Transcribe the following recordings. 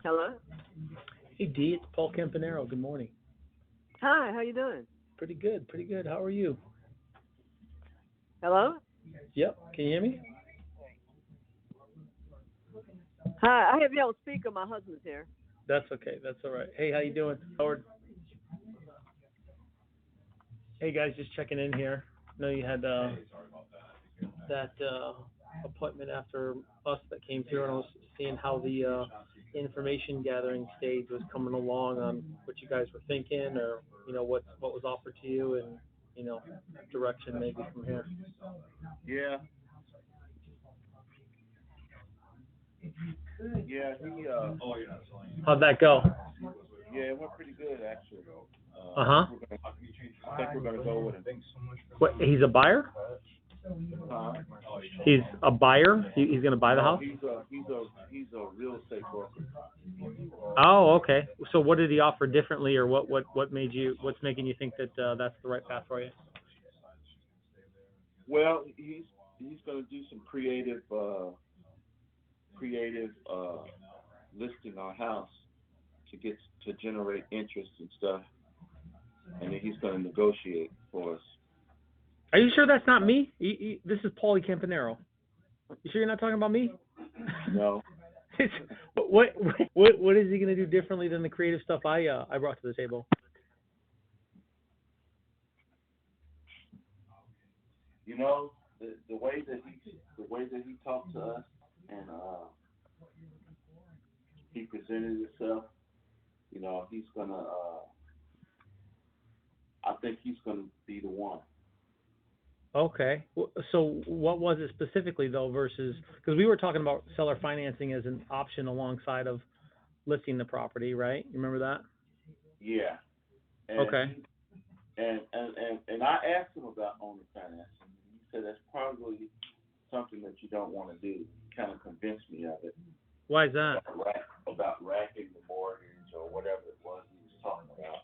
Hello. Hey Dee, it's Paul Campanaro. Good morning. Hi. How you doing? Pretty good, pretty good. How are you? Hello. Yep. Can you hear me? Hi. I have you on speaker. My husband's here. That's okay. That's all right. Hey, how you doing, Howard? Hey guys, just checking in here. I know you had that appointment after us that came through, and I was seeing how the information gathering stage was coming along on what you guys were thinking, or what was offered to you, and direction maybe from here. Yeah, yeah, How'd that go? yeah, it went pretty good actually. Uh huh. I think we're gonna go with it. What? He's a buyer? Uh, He's a buyer. He's gonna buy the no, house. he's a real estate broker. Oh, okay. So what did he offer differently, or what's making you think that that's the right path for you? Well, he's gonna do some creative listing our house to generate interest and stuff, and then he's gonna negotiate for us. Are you sure that's not me? This is Pauly Campanaro. You sure you're not talking about me? No, what is he gonna do differently than the creative stuff I brought to the table? you know the way that he talked to us and he presented himself. He's gonna. I think he's gonna be the one. Okay. So what was it specifically though versus because we were talking about seller financing as an option alongside of listing the property, right? You remember that? Yeah. And Okay. and I asked him about owner financing. He said that's probably something that you don't want to do. He kind of convinced me of it. Why is that? About racking the mortgage or whatever it was he was talking about.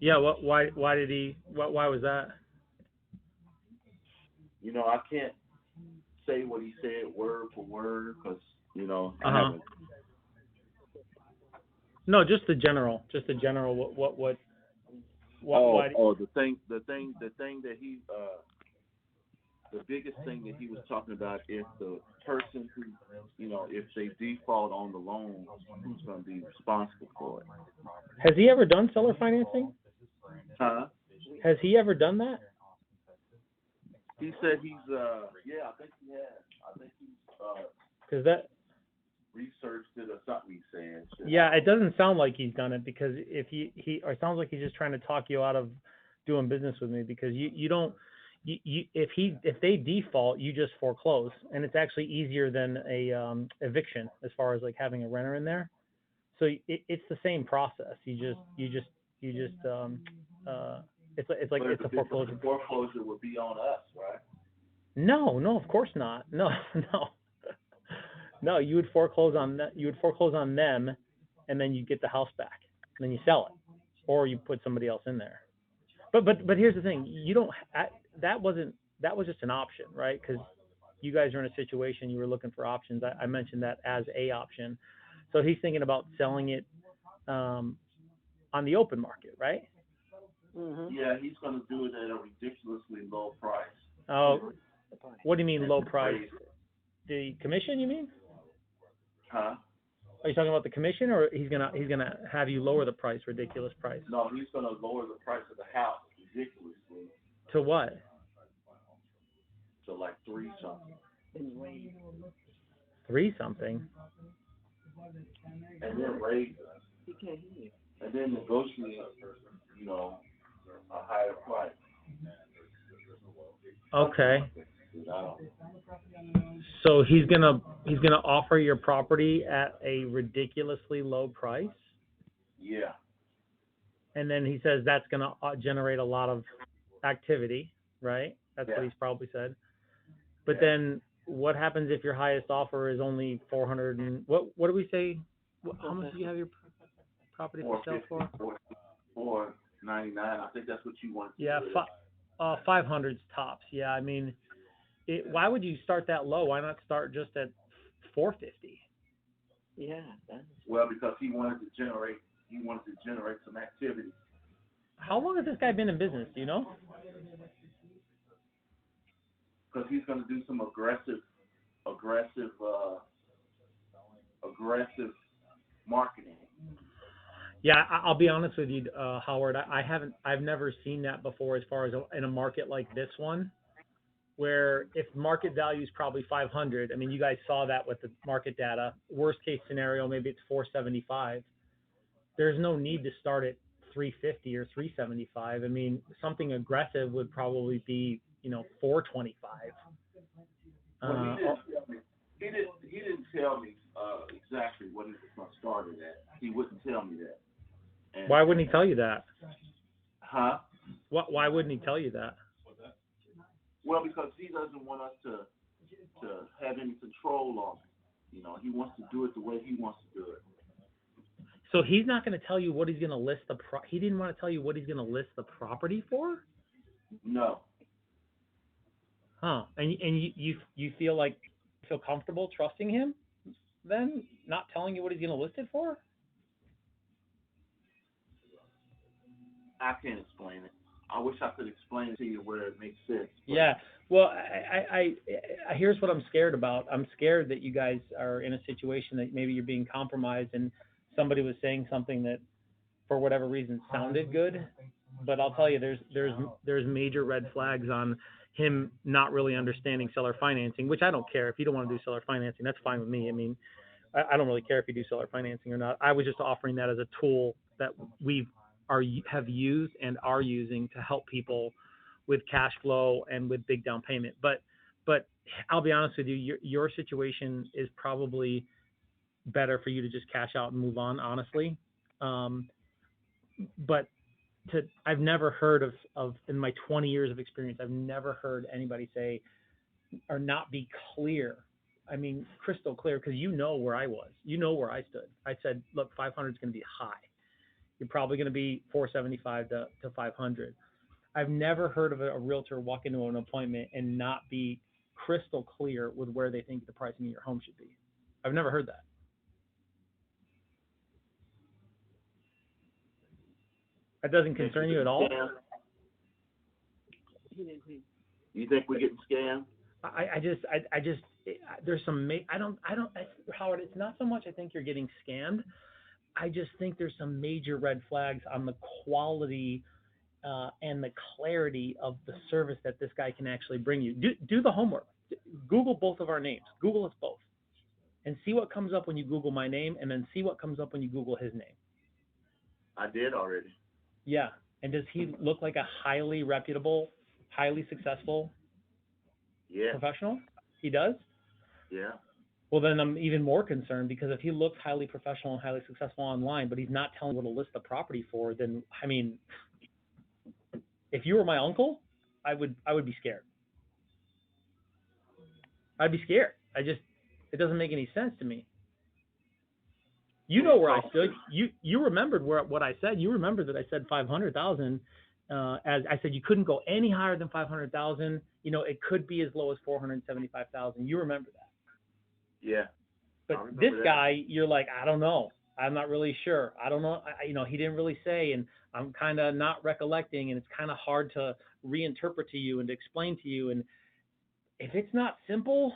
Yeah. Why did he? Why was that? I can't say what he said word for word because I Uh huh. haven't. No, just the general. Just the general. What? Why? The thing that he the biggest thing that he was talking about is the person who, if they default on the loan, who's going to be responsible for it. Has he ever done seller financing? Huh? Has he ever done that? He said he's, yeah, I think he has. I think he's Because that. researched it or something he said. Yeah, it doesn't sound like he's done it because if or it sounds like he's just trying to talk you out of doing business with me because you don't. If they default, you just foreclose, and it's actually easier than a eviction as far as like having a renter in there. So it's the same process. You just it's a foreclosure. The foreclosure would be on us, right? No, of course not. No, no, no. You would foreclose on that. You would foreclose on them, and then you get the house back, and then you sell it, or you put somebody else in there. But here's the thing. You don't. That was just an option, right? Because you guys are in a situation you were looking for options. I mentioned that as a option. So he's thinking about selling it on the open market, right? Mm-hmm. Yeah, he's going to do it at a ridiculously low price. Oh, what do you mean low price? Crazy. The commission, you mean? Huh? Are you talking about the commission, or he's gonna have you lower the price, ridiculous price? No, he's going to lower the price of the house ridiculously To what? to like 3 something, 3 something. and then raise it, and then negotiate, a higher price. Okay. I don't. So he's gonna offer your property at a ridiculously low price, Yeah. and then he says that's gonna generate a lot of activity, right? That's what Yeah. he's probably said. But Yeah. then what happens if your highest offer is only 400 and what do we say? How much do you have your property for sale for? 499. I think that's what you want. Yeah, 500's tops. Yeah, I mean, why would you start that low? Why not start just at 450? Yeah. That's, Well, because he wanted to generate some activity. How long has this guy been in business? Do you know? Because he's going to do some aggressive marketing. Yeah, I'll be honest with you, Howard. I've never seen that before as far as in a market like this one, where if market value is probably 500. I mean, you guys saw that with the market data. Worst case scenario, maybe it's 475. There's no need to start at 350 or 375. I mean, something aggressive would probably be, 425. Well, he didn't tell me exactly what he was going to start it at. He wouldn't tell me that. And, why wouldn't he tell you that? Huh? Why wouldn't he tell you that? Well, because he doesn't want us to have any control on it. He wants to do it the way he wants to do it. So he's not going to tell you what he's going to list he didn't want to tell you what he's going to list the property for? No. Huh. And you feel comfortable trusting him then, not telling you what he's going to list it for? I can't explain it. I wish I could explain it to you where it makes sense. Yeah. Well, I here's what I'm scared about. I'm scared that you guys are in a situation that maybe you're being compromised and somebody was saying something that for whatever reason sounded good, but I'll tell you there's major red flags on him not really understanding seller financing, which I don't care. If you don't want to do seller financing, that's fine with me. I mean, I don't really care if you do seller financing or not. I was just offering that as a tool that have used and are using to help people with cash flow and with big down payment. But I'll be honest with you, your situation is probably better for you to just cash out and move on, honestly. But I've never heard of in my 20 years of experience, I've never heard anybody say or not be clear. I mean, crystal clear, because where I was, where I stood. I said, look, 500 is going to be high. You're probably going to be 475 to 500. I've never heard of a realtor walk into an appointment and not be crystal clear with where they think the pricing of your home should be. I've never heard that. That doesn't concern you at all? You think we're getting scammed? I just there's some, Howard, it's not so much I think you're getting scammed. I just think there's some major red flags on the quality and the clarity of the service that this guy can actually bring you. Do the homework. Google both of our names. Google us both. And see what comes up when you Google my name, and then see what comes up when you Google his name. I did already. Yeah. And does he look like a highly reputable, highly successful professional? He does? Yeah. Well, then I'm even more concerned, because if he looks highly professional and highly successful online, but he's not telling you what to list the property for, then, I mean, if you were my uncle, I would be scared. I'd be scared. It doesn't make any sense to me. You know where I stood. You remembered what I said. You remember that I said 500,000. As I said, you couldn't go any higher than 500,000. It could be as low as 475,000. You remember that. Yeah. But this guy, you're like, I don't know. I'm not really sure. I don't know. He didn't really say, and I'm kind of not recollecting, and it's kind of hard to reinterpret to you and to explain to you. And if it's not simple,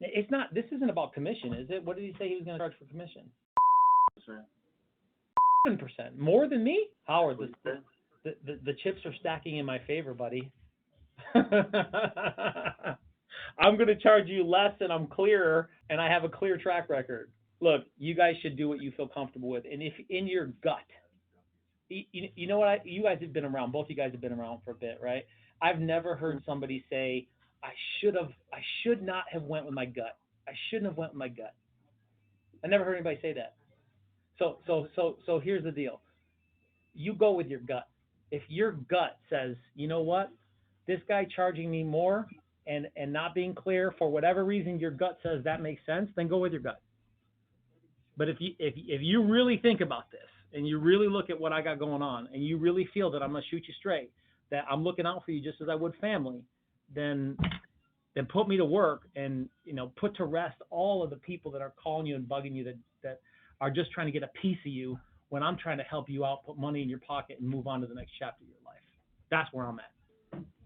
it's not. This isn't about commission, is it? What did he say he was going to charge for commission? 7%. More than me? Howard, the chips are stacking in my favor, buddy. I'm going to charge you less, and I'm clearer, and I have a clear track record. Look, you guys should do what you feel comfortable with. And if in your gut, you know what, you guys have been around, both you guys have been around for a bit, right? I've never heard somebody say, I should not have went with my gut. I shouldn't have went with my gut. I never heard anybody say that. So here's the deal. You go with your gut. If your gut says, you know what, this guy charging me more and not being clear, for whatever reason your gut says that makes sense, then go with your gut. But if you really think about this and you really look at what I got going on and you really feel that I'm going to shoot you straight, that I'm looking out for you just as I would family, then then put me to work and, put to rest all of the people that are calling you and bugging you that are just trying to get a piece of you when I'm trying to help you out, put money in your pocket, and move on to the next chapter of your life. That's where I'm at.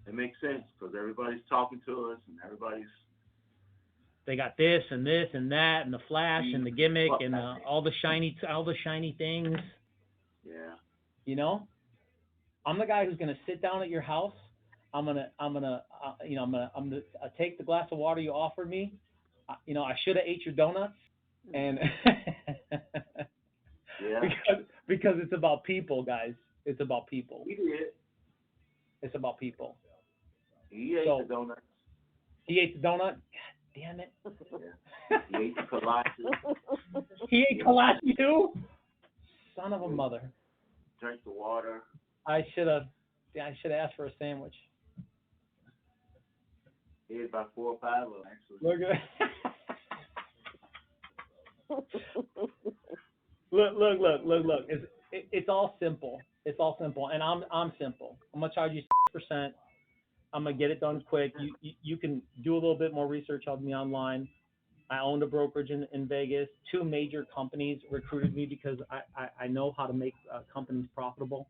It makes sense because everybody's talking to us and they got this and that and the flash and the gimmick and all the shiny things. Yeah. I'm the guy who's gonna sit down at your house. I'm gonna take the glass of water you offered me. I should have ate your donuts, and Yeah. because it's about people, guys. It's about people. He did. It's about people. He ate the donuts. He ate the donut. God damn it. Yeah. He ate the kolaches. He ate kolaches too. Son of a mother. Drank the water. I should have asked for a sandwich. He ate about 4 or 5 of them, actually. Look at look. It's all simple. It's all simple, and I'm simple. I'm gonna charge you 6%. I'm gonna get it done quick. You can do a little bit more research on me online. I owned a brokerage in Vegas. 2 major companies recruited me because I know how to make companies profitable.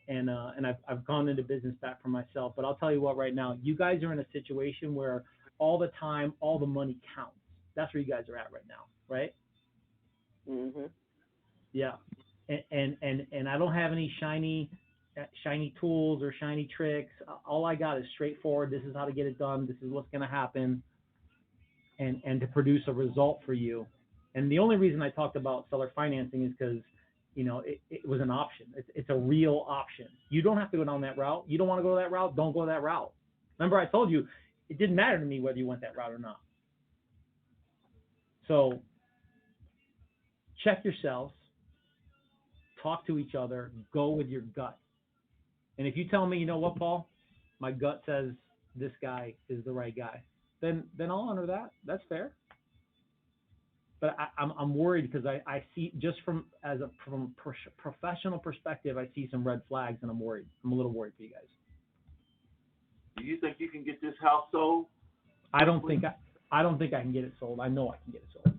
And I've gone into business back for myself. But I'll tell you what, right now, you guys are in a situation where all the time, all the money counts. That's where you guys are at right now, right? Mhm. Yeah. And I don't have any shiny tools or shiny tricks. All I got is straightforward. This is how to get it done. This is what's going to happen, and to produce a result for you. And the only reason I talked about seller financing is because it was an option. It's a real option. You don't have to go down that route. You don't want to go that route, don't go that route. Remember, I told you it didn't matter to me whether you went that route or not. So check yourselves, talk to each other, go with your gut. And if you tell me, you know what, Paul, my gut says this guy is the right guy, then I'll honor that. That's fair. But I'm worried because I see, just from a professional perspective, I see some red flags, and I'm worried. I'm a little worried for you guys. Do you think you can get this house sold? I don't think I can get it sold. I know I can get it sold.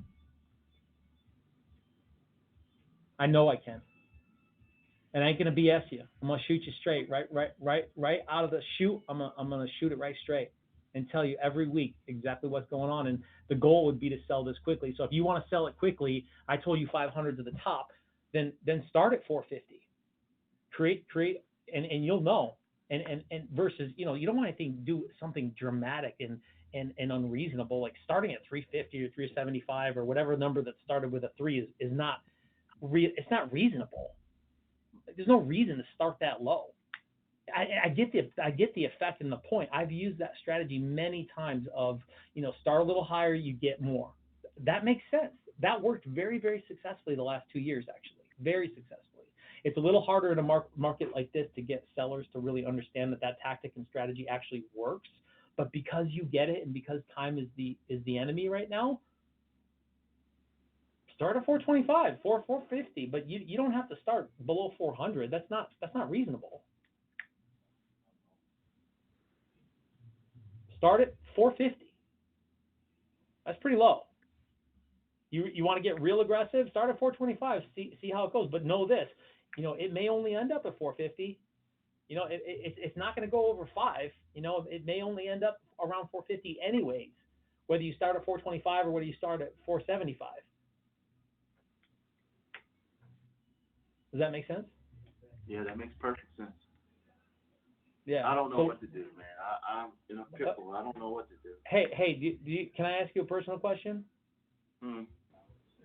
I know I can. And I ain't gonna BS you. I'm gonna shoot you straight, right out of the chute. I'm gonna shoot it right straight and tell you every week exactly what's going on. And the goal would be to sell this quickly. So if you want to sell it quickly, I told you 500 to the top, then start at 450. Create, and you'll know. And versus, you don't want anything to do something dramatic and unreasonable, like starting at 350 or 375 or whatever number that started with a 3 is not it's not reasonable. There's no reason to start that low. I get the effect and the point. I've used that strategy many times of, start a little higher, you get more. That makes sense. That worked very, very successfully the last 2 years, actually. Very successfully. It's a little harder in a market like this to get sellers to really understand that tactic and strategy actually works. But because you get it and because time is the enemy right now, start at 425, 450, but you don't have to start below 400. That's not reasonable. Start at 450. That's pretty low. You want to get real aggressive? Start at 425. See how it goes. But know this, it may only end up at 450. It's not going to go over 5. It may only end up around 450 anyways, whether you start at 425 or whether you start at 475. Does that make sense? Yeah, that makes perfect sense. Yeah. I don't know what to do, man. I'm in a pickle. I don't know what to do. Hey, can I ask you a personal question? Hmm.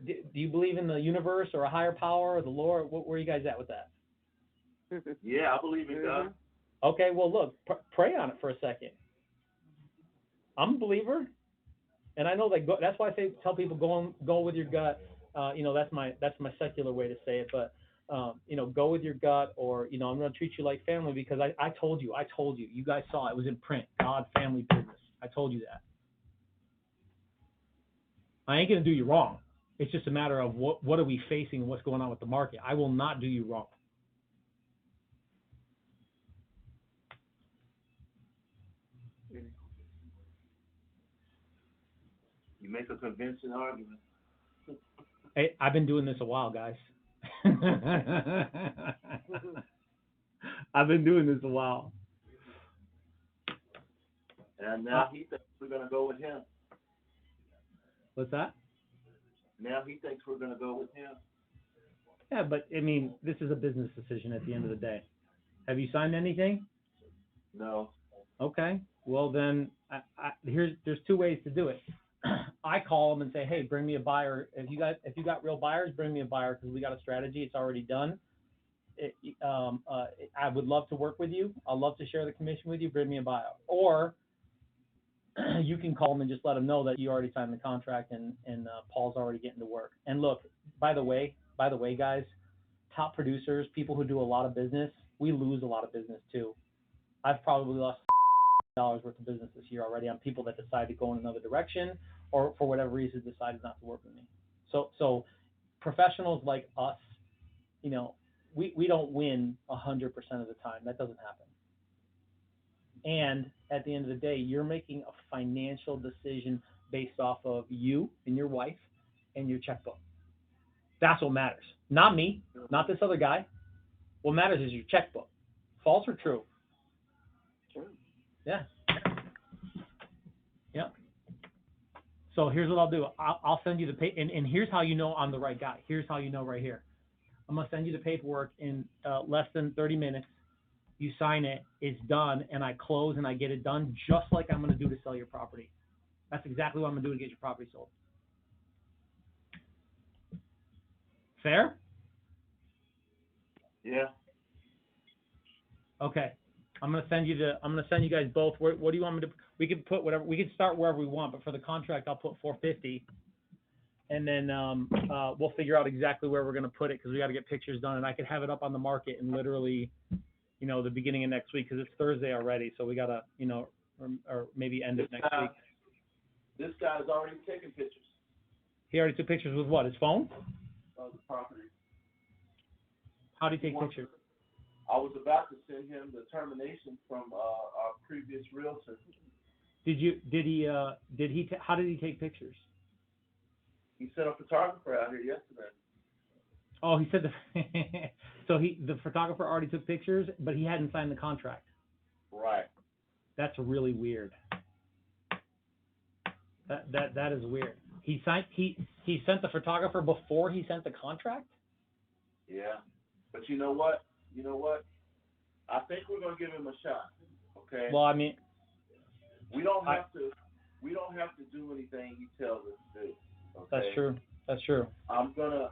Do you believe in the universe or a higher power or the Lord? Where are you guys at with that? Yeah, I believe in God. Okay, well, look, pray on it for a second. I'm a believer, and I know that's why I tell people go with your gut. That's my secular way to say it, but go with your gut, or I'm going to treat you like family because I told you. You guys saw it was in print. God, family, business. I told you that. I ain't going to do you wrong. It's just a matter of what are we facing and what's going on with the market. I will not do you wrong. make a convincing argument. Hey, I've been doing this a while, guys. I've been doing this a while. And now he thinks we're going to go with him. What's that? Now he thinks we're going to go with him. Yeah, but I mean, this is a business decision at the end of the day. Have you signed anything? No. Okay. Well, then there's two ways to do it. I call them and say, hey, bring me a buyer. If you got real buyers, bring me a buyer because we got a strategy. It's already done. I would love to work with you. I'd love to share the commission with you. Bring me a buyer. Or you can call them and just let them know that you already signed the contract and Paul's already getting to work. And look, by the way, guys, top producers, people who do a lot of business, we lose a lot of business too. I've probably lost $1,000 worth of business this year already on people that decide to go in another direction or for whatever reason decided not to work with me. So professionals like us, you know, we don't win 100% of the time. That doesn't happen. And at the end of the day, you're making a financial decision based off of you and your wife and your checkbook. That's what matters. Not me, not this other guy. What matters is your checkbook. False or true? True. Yeah. Yeah. So here's what I'll do. I'll send you the pay, and here's how you know I'm the right guy. Here's how you know right here. I'm gonna send you the paperwork in less than 30 minutes. You sign it, it's done, and I close and I get it done just like I'm gonna do to sell your property. That's exactly what I'm gonna do to get your property sold. Fair? Yeah. Okay. I'm gonna send you guys both. What do you want me to? We can put whatever. We can start wherever we want, but for the contract, I'll put 450, and then we'll figure out exactly where we're gonna put it because we got to get pictures done, and I could have it up on the market in literally, you know, the beginning of next week because it's Thursday already, so we gotta, you know, or maybe end of next week. This guy's already taken pictures He already took pictures with what? His phone? of the property. How did he take pictures? I was about to send him the termination from our previous realtor. How did he take pictures? He sent a photographer out here yesterday. Oh, he said so the photographer already took pictures, but he hadn't signed the contract. Right. That's really weird. That is weird. He sent the photographer before he sent the contract? Yeah. But you know what? I think we're gonna give him a shot. Okay. Well, I mean, we don't have to do anything he tells us to do. Okay? That's true. I'm gonna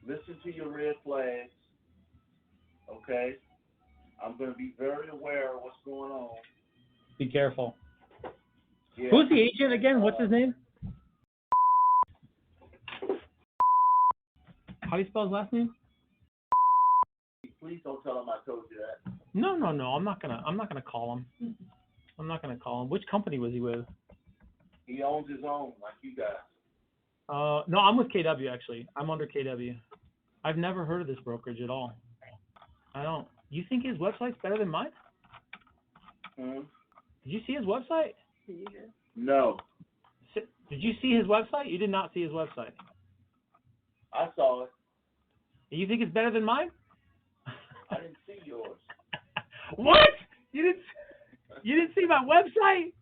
listen to your red flags. Okay. I'm gonna be very aware of what's going on. Be careful. Yeah. Who's the agent again? What's his name? How do you spell his last name? Please don't tell him I told you that. No. I'm not gonna call him. I'm not gonna call him. Which company was he with? He owns his own, like you guys. No, I'm with KW actually. I'm under KW. I've never heard of this brokerage at all. I don't. You think his website's better than mine? Hmm? Did you see his website? No. Did you see his website? You did not see his website. I saw it. You think it's better than mine? I didn't see yours. What? You didn't see my website?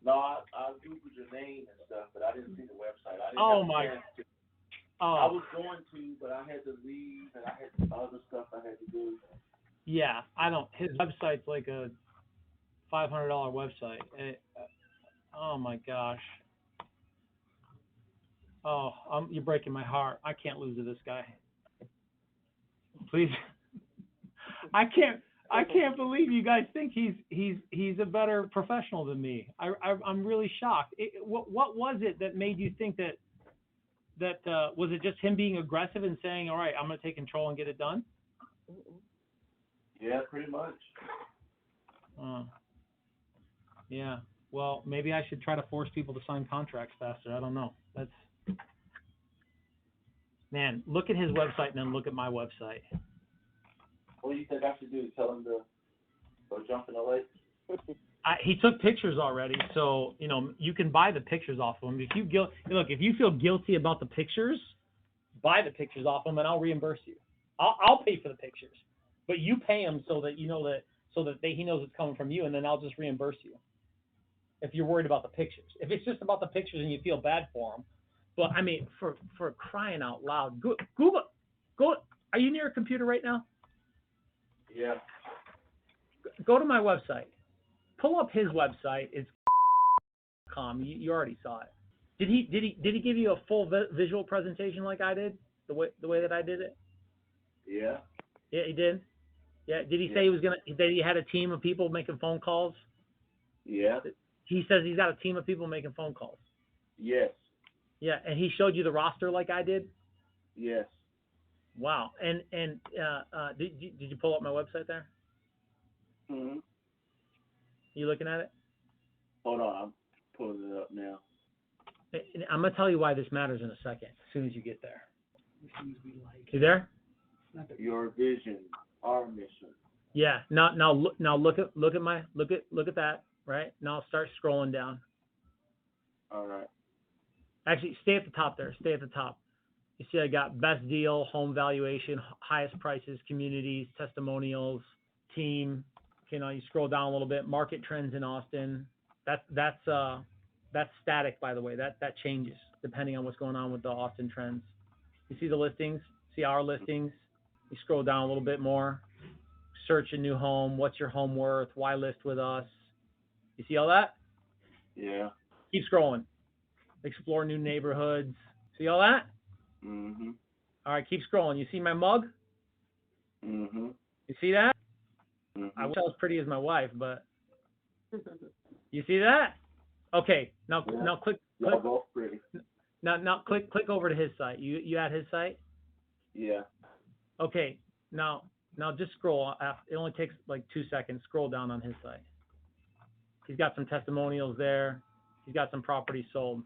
No, I googled your name and stuff, but I didn't see the website. I didn't Oh have a my. chance to. Oh. I was going to, but I had to leave, and I had other stuff I had to do. Yeah, I don't. His website's like a $500 website. Oh my gosh. Oh, you're breaking my heart. I can't lose to this guy. Please. I can't believe you guys think he's a better professional than me. I'm really shocked. What was it that made you think that was it just him being aggressive and saying, all right, I'm going to take control and get it done? Yeah, pretty much. Yeah. Well, maybe I should try to force people to sign contracts faster. I don't know. Man, look at his website and then look at my website. What do you think I should do? Tell him to go jump in the lake? He took pictures already, so you can buy the pictures off of him. If you feel guilty about the pictures, buy the pictures off him, and I'll reimburse you. I'll pay for the pictures, but you pay him so that he knows it's coming from you, and then I'll just reimburse you. If you're worried about the pictures, if it's just about the pictures and you feel bad for him, but I mean, for crying out loud, Google. Go. Are you near a computer right now? Yeah. Go to my website. Pull up his website. It's com. You already saw it. Did he give you a full visual presentation like I did? The way that I did it? Yeah. Yeah, he did. Yeah. Did he say that he had a team of people making phone calls? Yeah. He says he's got a team of people making phone calls. Yes. Yeah, and he showed you the roster like I did. Yes. Wow. And did you pull up my website there? Mhm. You looking at it? Hold on, I'm pulling it up now. I'm gonna tell you why this matters in a second. As soon as you get there. You there? Your vision, our mission. Yeah. Now look at that. Right now, start scrolling down. All right. Actually, stay at the top there. Stay at the top. You see, I got best deal, home valuation, highest prices, communities, testimonials, team. You scroll down a little bit. Market trends in Austin. That's static, by the way. That changes depending on what's going on with the Austin trends. You see the listings. See our listings. You scroll down a little bit more. Search a new home. What's your home worth? Why list with us? You see all that? Yeah. Keep scrolling. Explore new neighborhoods. See all that? Mhm. All right, keep scrolling. You see my mug? Mhm. You see that? Mhm. I wish I was pretty as my wife, but you see that? Okay, now click. Y'all both pretty. Now click over to his site. You at his site? Yeah. Okay, now just scroll. It only takes like 2 seconds. Scroll down on his site. He's got some testimonials there. He's got some properties sold.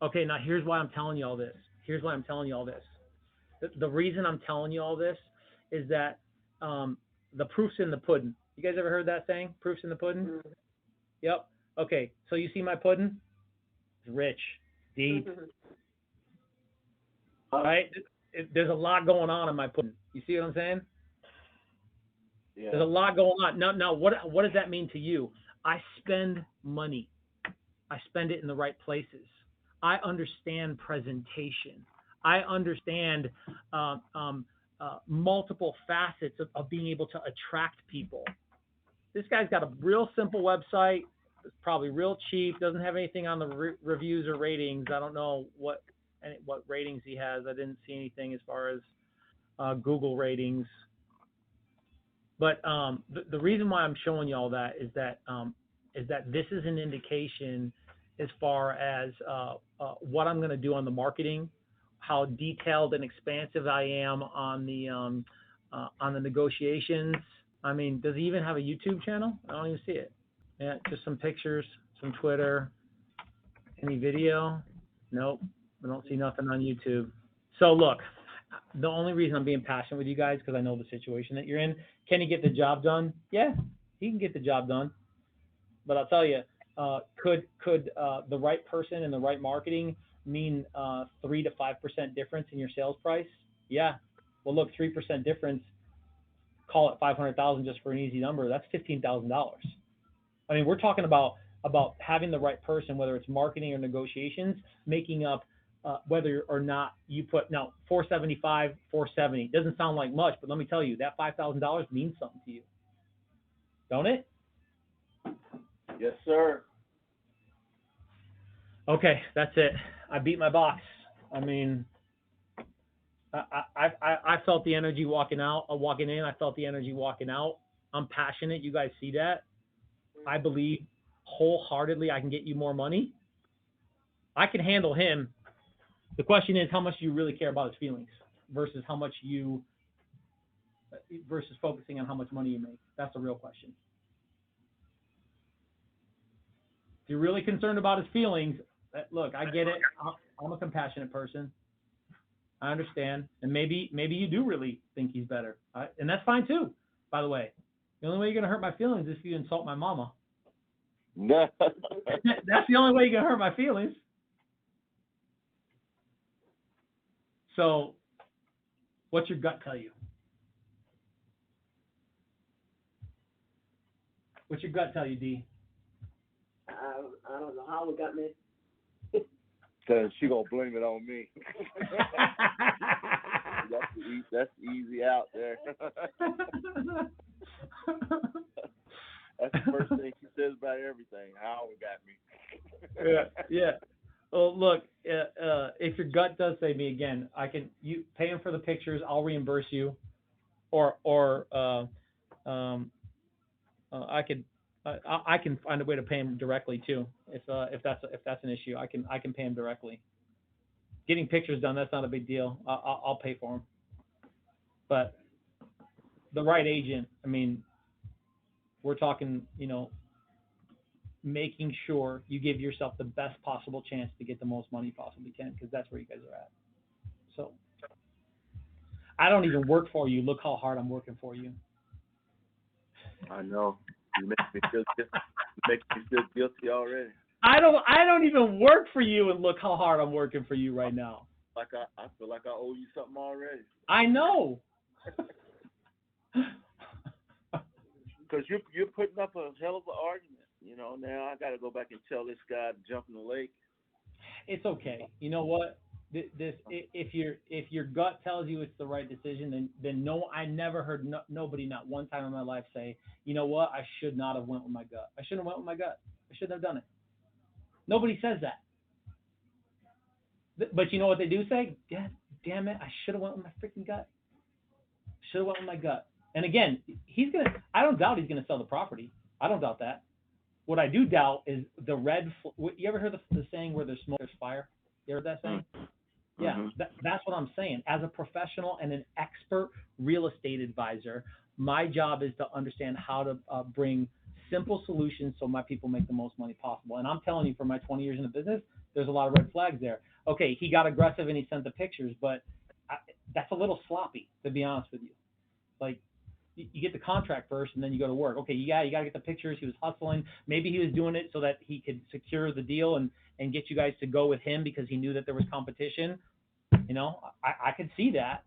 Okay, now here's why I'm telling you all this. The reason I'm telling you all this is that the proof's in the pudding. You guys ever heard that saying? Proof's in the pudding? Mm-hmm. Yep. Okay, so you see my pudding? It's rich, deep. Right? There's a lot going on in my pudding. You see what I'm saying? Yeah. There's a lot going on. Now, what does that mean to you? I spend money. I spend it in the right places. I understand presentation. I understand multiple facets of being able to attract people. This guy's got a real simple website. It's probably real cheap. Doesn't have anything on the reviews or ratings. I don't know what ratings he has. I didn't see anything as far as Google ratings. But the reason why I'm showing you all that is that this is an indication as far as what I'm going to do on the marketing, how detailed and expansive I am on the negotiations. I mean, does he even have a YouTube channel? I don't even see it. Yeah, just some pictures, some Twitter. Any video? Nope. I don't see nothing on YouTube. So look, the only reason I'm being passionate with you guys because I know the situation that you're in. Can he get the job done? Yeah, he can get the job done. But I'll tell you, could the right person and the right marketing mean 3 to 5% difference in your sales price? Yeah. Well, look, 3% difference. Call it $500,000 just for an easy number. That's $15,000. I mean, we're talking about having the right person, whether it's marketing or negotiations, making up whether or not you put now 475, 470. Doesn't sound like much, but let me tell you, that $5,000 means something to you, don't it? Yes, sir. Okay, that's it. I beat my box. I mean, I felt the energy walking in. I felt the energy walking out. I'm passionate. You guys see that? I believe wholeheartedly I can get you more money. I can handle him. The question is, how much do you really care about his feelings versus focusing on how much money you make? That's the real question. If you're really concerned about his feelings, look, I get it. I'm a compassionate person. I understand. And maybe you do really think he's better. And that's fine too, by the way. The only way you're going to hurt my feelings is if you insult my mama. No. That's the only way you can hurt my feelings. So, what's your gut tell you? What's your gut tell you, D? I don't know how it got me. Cause she gonna blame it on me. That's easy out there. That's the first thing she says about everything. How it got me. Yeah. Well, look, if your gut does say me again, you pay him for the pictures. I'll reimburse you, or I can find a way to pay him directly too. If that's an issue, I can pay him directly. Getting pictures done, that's not a big deal. I'll pay for them. But the right agent, I mean, we're talking, making sure you give yourself the best possible chance to get the most money you possibly can, because that's where you guys are at. So I don't even work for you. Look how hard I'm working for you. I know. You make me feel guilty. Guilty already. I don't even work for you, and look how hard I'm working for you right now. Like I feel like I owe you something already. I know. Because you're putting up a hell of an argument. Now I got to go back and tell this guy to jump in the lake. It's okay. You know what? If your gut tells you it's the right decision, then no, I never heard nobody, not one time in my life, say, you know what, I should not have went with my gut. I shouldn't have went with my gut. I shouldn't have done it. Nobody says that. But you know what they do say? God damn it, I should have went with my freaking gut. Should have went with my gut. And again, I don't doubt he's gonna sell the property. I don't doubt that. What I do doubt is the red. You ever heard the saying, where there's smoke, there's fire? You heard that saying? Mm-hmm. Yeah, that's what I'm saying. As a professional and an expert real estate advisor, my job is to understand how to bring simple solutions so my people make the most money possible. And I'm telling you, for my 20 years in the business, there's a lot of red flags there. Okay, he got aggressive and he sent the pictures, but that's a little sloppy, to be honest with you. Like, you get the contract first and then you go to work. Okay, you got to get the pictures. He was hustling. Maybe he was doing it so that he could secure the deal and get you guys to go with him because he knew that there was competition. I could see that.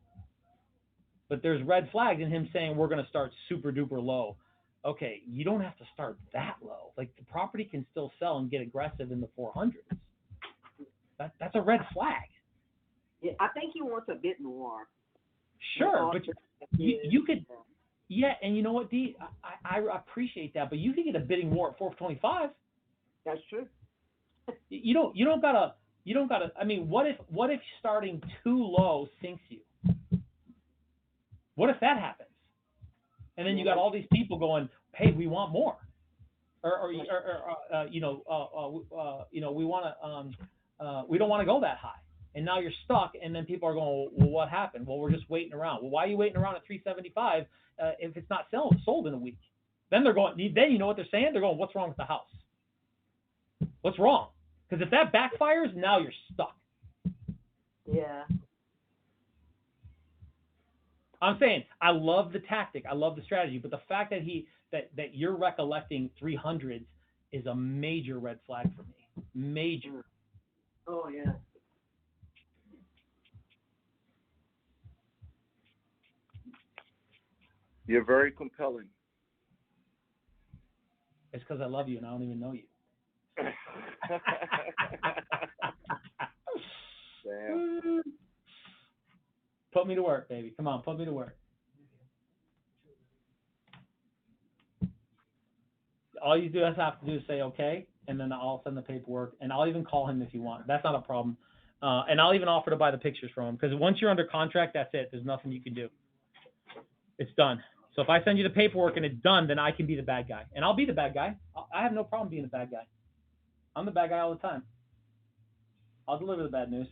But there's red flags in him saying we're going to start super duper low. Okay, you don't have to start that low. Like, the property can still sell and get aggressive in the 400s. That's a red flag. Yeah, I think he wants a bit more. Sure, but you could. Yeah, and you know what, D? I appreciate that, but you can get a bidding war at 425. That's true. You don't gotta. I mean, what if starting too low sinks you? What if that happens? And then you got all these people going, "Hey, we want more," or we want to, we don't want to go that high. And now you're stuck, and then people are going, well, what happened? Well, we're just waiting around. Well, why are you waiting around at 375 if it's not sold in a week? Then they're going. Then you know what they're saying? They're going, what's wrong with the house? What's wrong? Because if that backfires, now you're stuck. Yeah. I'm saying I love the tactic, I love the strategy, but the fact that that you're recollecting 300s is a major red flag for me. Major. Oh yeah. You're very compelling. It's because I love you and I don't even know you. Damn. Put me to work, baby. Come on, put me to work. All you have to do is say okay, and then I'll send the paperwork, and I'll even call him if you want. That's not a problem. And I'll even offer to buy the pictures from him, because once you're under contract, that's it. There's nothing you can do. It's done. So if I send you the paperwork and it's done, then I can be the bad guy. And I'll be the bad guy. I have no problem being the bad guy. I'm the bad guy all the time. I'll deliver the bad news.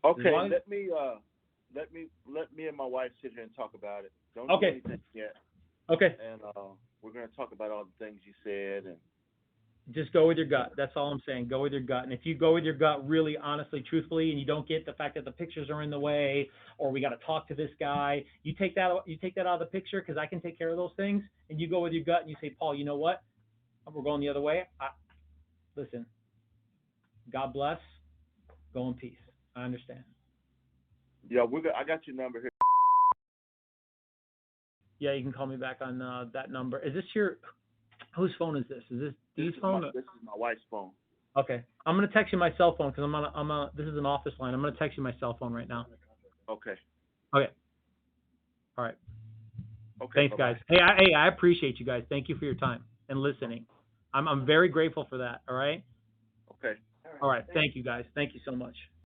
Okay, let me and my wife sit here and talk about it. Don't do anything yet. Okay. And we're going to talk about all the things you said. And just go with your gut. That's all I'm saying. Go with your gut. And if you go with your gut really honestly, truthfully, and you don't get the fact that the pictures are in the way, or we got to talk to this guy, you take that out of the picture, because I can take care of those things. And you go with your gut and you say, Paul, you know what? we're going the other way. Listen, God bless. Go in peace. I understand. Yeah, I got your number here. Yeah, you can call me back on that number. Is this whose phone is this? Is this Dee's phone? This is my wife's phone. Okay. I'm going to text you my cell phone because this is an office line. I'm going to text you my cell phone right now. Okay. Okay. All right. Okay. Thanks, bye-bye. guys. Hey, I appreciate you guys. Thank you for your time and listening. I'm very grateful for that. All right. Okay. All right. Thank you, guys. Thank you so much.